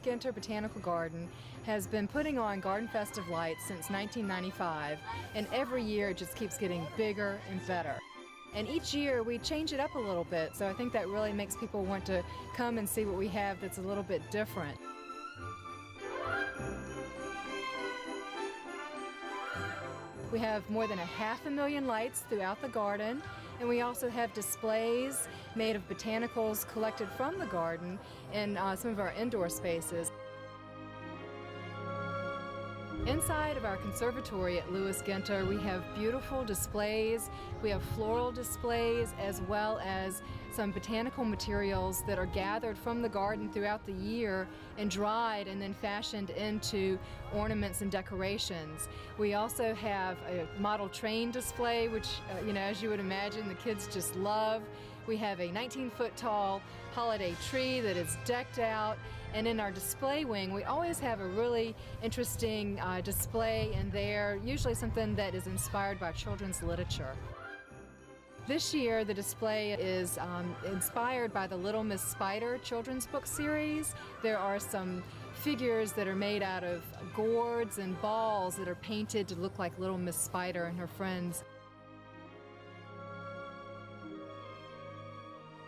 Ginter Botanical Garden has been putting on Garden Festive lights since 1995, and every year it just keeps getting bigger and better. And each year we change it up a little bit, so I think that really makes people want to come and see what we have that's a little bit different. We have more than 500,000 lights throughout the garden, and we also have displays made of botanicals collected from the garden in some of our indoor spaces. Inside of our conservatory at Lewis Ginter, we have beautiful displays. We have floral displays as well as some botanical materials that are gathered from the garden throughout the year and dried and then fashioned into ornaments and decorations. We also have a model train display, which, as you would imagine, the kids just love. We have a 19-foot tall holiday tree that is decked out. And in our display wing, we always have a really interesting display in there, usually something that is inspired by children's literature. This year, the display is inspired by the Little Miss Spider children's book series. There are some figures that are made out of gourds and balls that are painted to look like Little Miss Spider and her friends.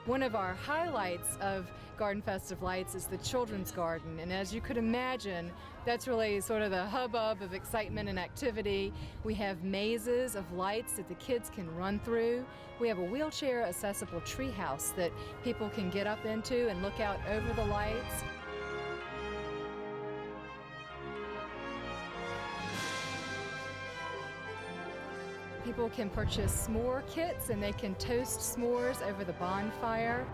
One of our highlights of Garden Festive Lights is the children's garden, and as you could imagine, that's really sort of the hubbub of excitement and activity. We have mazes of lights that the kids can run through. We have a wheelchair accessible treehouse that people can get up into and look out over the lights. People can purchase s'more kits and they can toast s'mores over the bonfire.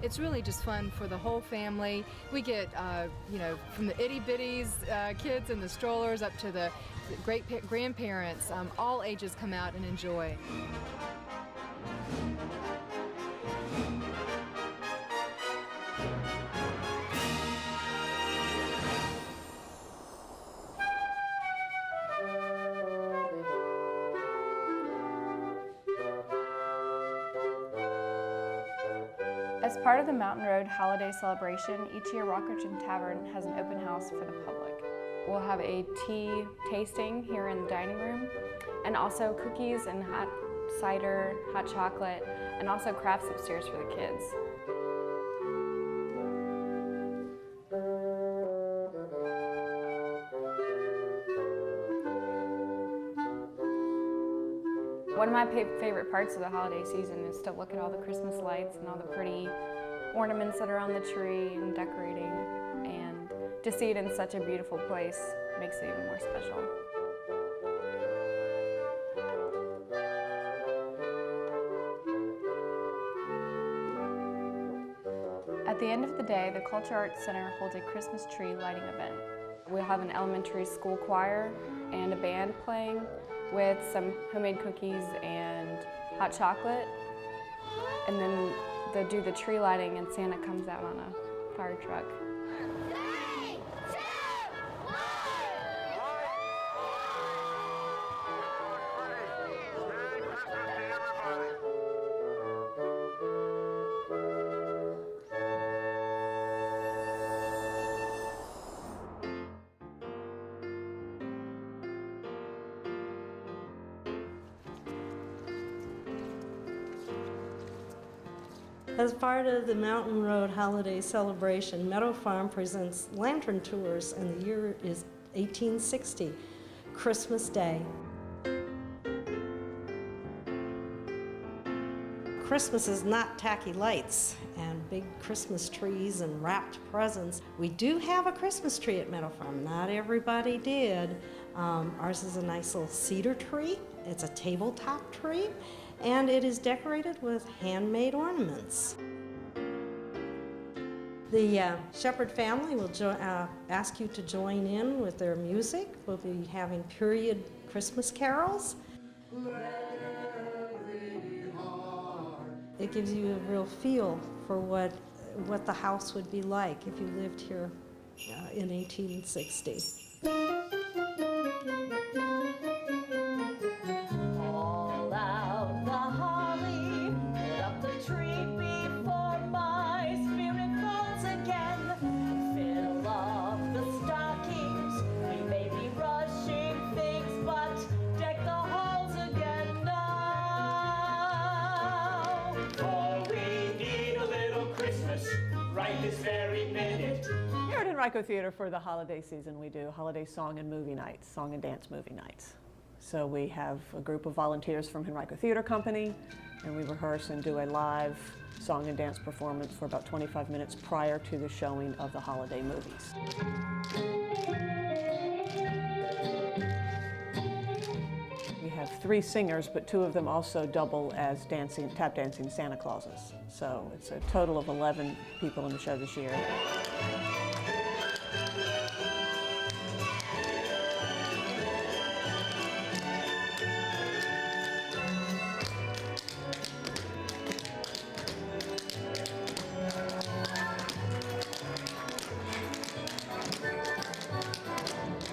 It's really just fun for the whole family. We get, from the itty-bitties kids in the strollers up to the great grandparents, all ages come out and enjoy. As part of the Mountain Road Holiday Celebration, each year Rockridge Tavern has an open house for the public. We'll have a tea tasting here in the dining room, and also cookies and hot cider, hot chocolate, and also crafts upstairs for the kids. One of my favorite parts of the holiday season is to look at all the Christmas lights and all the pretty ornaments that are on the tree and decorating, and to see it in such a beautiful place makes it even more special. At the end of the day, the Culture Arts Center holds a Christmas tree lighting event. We'll have an elementary school choir and a band playing with some homemade cookies and hot chocolate, and then they'll do the tree lighting and Santa comes out on a fire truck. 3, 2, 1. As part of the Mountain Road Holiday Celebration, Meadow Farm presents lantern tours, and the year is 1860, Christmas Day. Christmas is not tacky lights and big Christmas trees and wrapped presents. We do have a Christmas tree at Meadow Farm. Not everybody did. Ours is a nice little cedar tree. It's a tabletop tree, and it is decorated with handmade ornaments. The Shepherd family will ask you to join in with their music. We'll be having period Christmas carols. It gives you a real feel for what the house would be like if you lived here in 1860. All out the holly, put up the tree before my spirit. right this very minute. Here at Henrico Theater for the holiday season, we do holiday song and movie nights, song and dance movie nights. So we have a group of volunteers from Henrico Theater Company, and we rehearse and do a live song and dance performance for about 25 minutes prior to the showing of the holiday movies. We have 3 singers, but 2 of them also double as tap dancing Santa Clauses. So it's a total of 11 people in the show this year.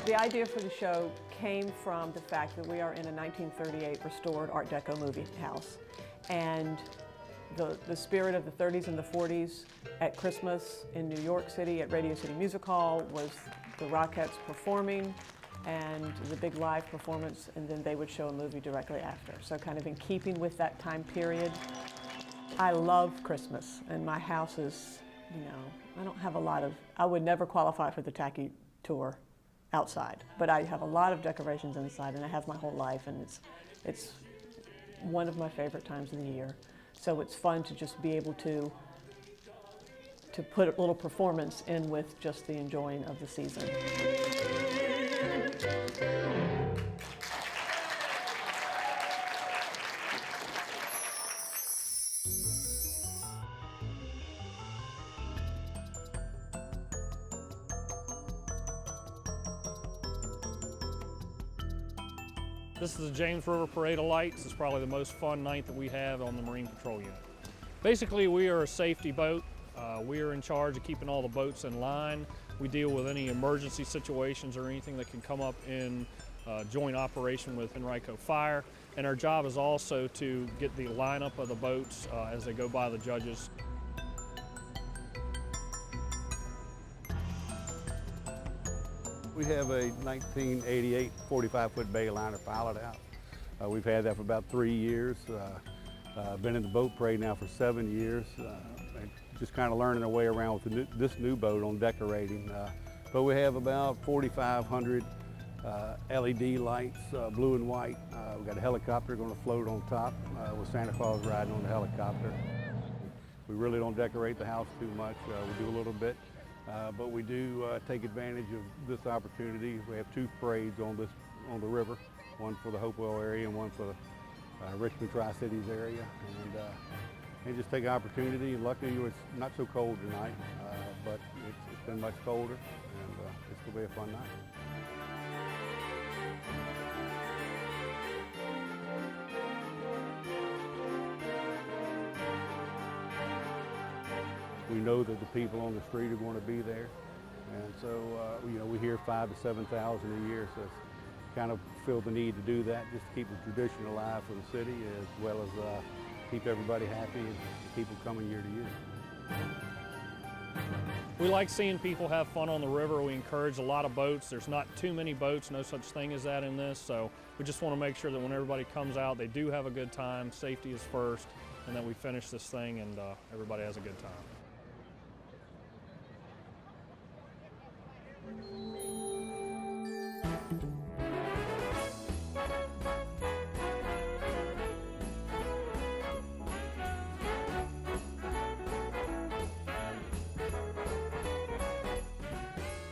The idea for the show came from the fact that we are in a 1938 restored Art Deco movie house. And the spirit of the 30s and the 40s at Christmas in New York City at Radio City Music Hall was the Rockettes performing and the big live performance, and then they would show a movie directly after. So kind of in keeping with that time period. I love Christmas, and my house is, you know, I don't have a lot of, I would never qualify for the tacky tour outside, but I have a lot of decorations inside, and I have my whole life, and it's one of my favorite times of the year. So it's fun to just be able to put a little performance in with just the enjoying of the season. This is the James River Parade of Lights. It's probably the most fun night that we have on the Marine Patrol Unit. Basically, we are a safety boat. We are in charge of keeping all the boats in line. We deal with any emergency situations or anything that can come up in joint operation with Henrico Fire. And our job is also to get the lineup of the boats as they go by the judges. We have a 1988 45-foot Bayliner pilot out. We've had that for about 3 years. Been in the boat parade now for 7 years. And just kind of learning our way around with this new boat on decorating. But we have about 4,500 LED lights, blue and white. We've got a helicopter going to float on top with Santa Claus riding on the helicopter. We really don't decorate the house too much. We do a little bit. But we do take advantage of this opportunity. We have 2 parades on the river, one for the Hopewell area and one for the Richmond Tri-Cities area, and just take an opportunity. And luckily, it's not so cold tonight, but it's been much colder, and it's going to be a fun night. We know that the people on the street are going to be there, and so you know, we hear 5,000 to 7,000 a year. So it's kind of feel the need to do that, just to keep the tradition alive for the city, as well as keep everybody happy and people coming year to year. We like seeing people have fun on the river. We encourage a lot of boats. There's not too many boats, no such thing as that in this. So we just want to make sure that when everybody comes out, they do have a good time. Safety is first, and that we finish this thing and everybody has a good time.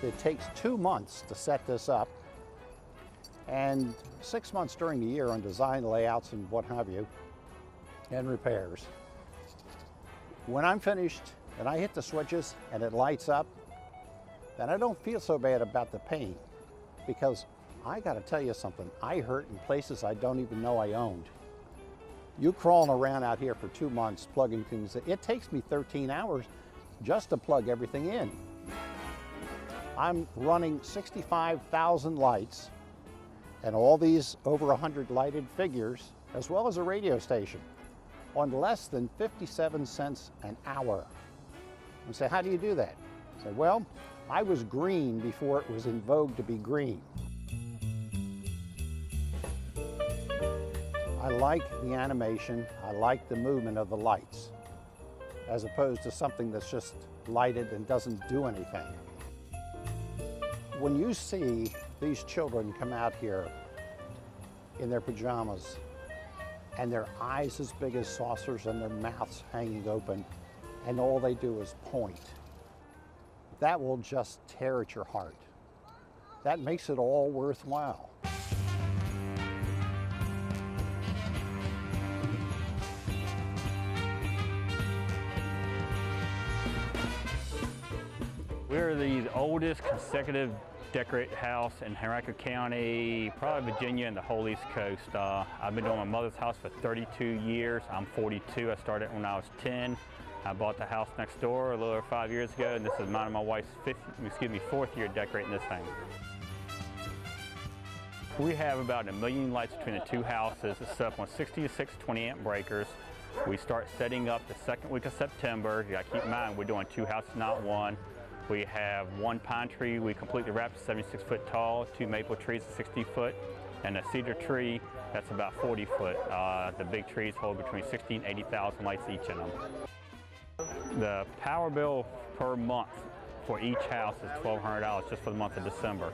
It takes 2 months to set this up and 6 months during the year on design, layouts, and what have you, and repairs. When I'm finished and I hit the switches and it lights up, then I don't feel so bad about the paint, because I gotta tell you something, I hurt in places I don't even know I owned. You crawling around out here for 2 months plugging things in, it takes me 13 hours just to plug everything in. I'm running 65,000 lights and all these over 100 lighted figures, as well as a radio station, on less than 57 cents an hour. You say, how do you do that? I say, well, I was green before it was in vogue to be green. I like the animation, I like the movement of the lights, as opposed to something that's just lighted and doesn't do anything. When you see these children come out here in their pajamas and their eyes as big as saucers and their mouths hanging open, and all they do is point, that will just tear at your heart. That makes it all worthwhile. We're the oldest consecutive decorated house in Henrico County, probably Virginia and the whole East Coast. I've been doing my mother's house for 32 years. I'm 42. I started when I was 10. I bought the house next door a little over 5 years ago, and this is mine and my wife's fourth year decorating this thing. We have about 1 million lights between the two houses. It's set up on 66 20-amp breakers. We start setting up the second week of September. You gotta keep in mind, we're doing two houses, not one. We have one pine tree we completely wrapped, 76 foot tall, two maple trees, 60 foot, and a cedar tree that's about 40 foot. The big trees hold between 60 and 80,000 lights each in them. The power bill per month for each house is $1,200 just for the month of December.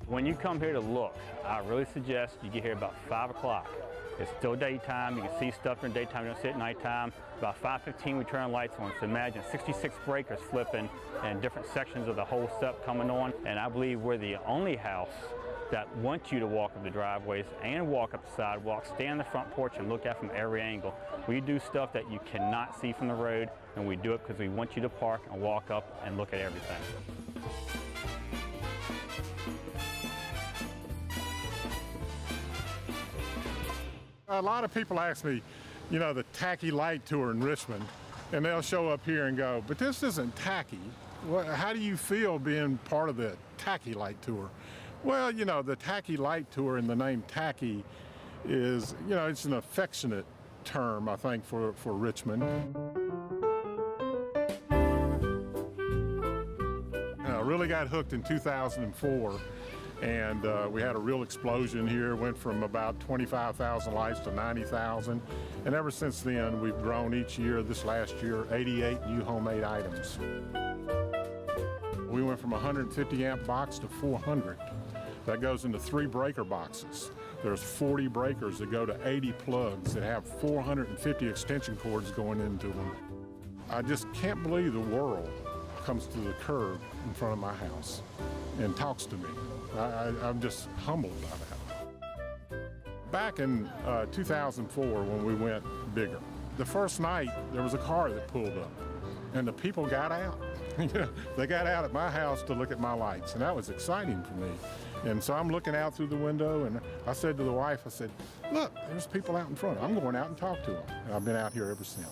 When you come here to look, I really suggest you get here about 5 o'clock. It's still daytime. You can see stuff during daytime. You don't see it at nighttime. About 5:15, we turn on lights on. So imagine 66 breakers flipping and different sections of the whole setup coming on. And I believe we're the only house that wants you to walk up the driveways and walk up the sidewalks, stand on the front porch and look out from every angle. We do stuff that you cannot see from the road, and we do it because we want you to park and walk up and look at everything. A lot of people ask me, you know, the tacky light tour in Richmond, and they'll show up here and go, but this isn't tacky. How do you feel being part of the tacky light tour? Well, you know, the tacky light tour and the name tacky is, you know, it's an affectionate term, I think, for Richmond. I really got hooked in 2004. And we had a real explosion here, went from about 25,000 lights to 90,000. And ever since then, we've grown each year. This last year, 88 new homemade items. We went from a 150 amp box to 400. That goes into 3 breaker boxes. There's 40 breakers that go to 80 plugs that have 450 extension cords going into them. I just can't believe the world comes to the curb in front of my house and talks to me. I'm just humbled by that. Back in 2004, when we went bigger, the first night there was a car that pulled up, and the people got out. They got out at my house to look at my lights, and that was exciting for me. And so I'm looking out through the window, and I said to the wife, I said, look, there's people out in front. I'm going out and talk to them. And I've been out here ever since.